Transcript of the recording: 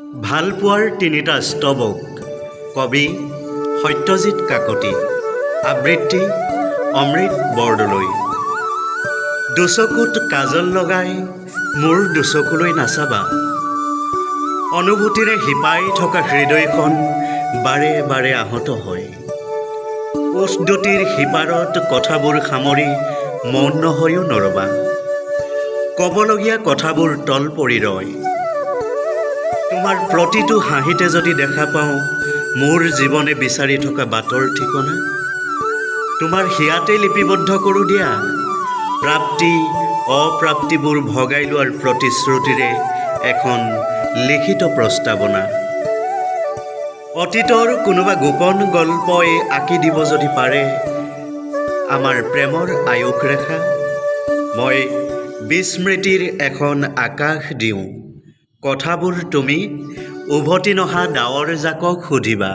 ভালপোৱাৰ তিনিটা স্তৱক কবি সত্যজিৎ কাকতি আবৃত্তি অমৃত বৰদলৈ। দুচকুত কাজল লগাই মোৰ দুচকুলৈ নাচাবা, অনুভূতিৰে শিপাই থকা হৃদয়খন বাৰে বাৰে আহত হয়। কোষ দুটিৰ সিপাৰত কথাবোৰ সামৰি মৌন নহৈও নৰবা, ক'বলগীয়া কথাবোৰ তল পৰি ৰয়। তোমাৰ প্ৰতিটো হাঁহিতে যদি দেখা পাওঁ মোৰ জীৱনে বিচাৰি থকা বাটৰ ঠিকনা, তোমাৰ হিয়াতে লিপিবদ্ধ কৰোঁ দিয়া প্ৰাপ্তি অপ্ৰাপ্তিবোৰ ভগাই লোৱাৰ প্ৰতিশ্ৰুতিৰে এখন লিখিত প্ৰস্তাৱনা। অতীতৰ কোনোবা গোপন গল্পই আঁকি দিব যদি পাৰে আমাৰ প্ৰেমৰ আয়ুস ৰেখা, মই বিস্মৃতিৰ এখন আকাশ দিওঁ। কথাবোৰ তুমি উভতি নহা ডাৱৰ জাকক সুধিবা।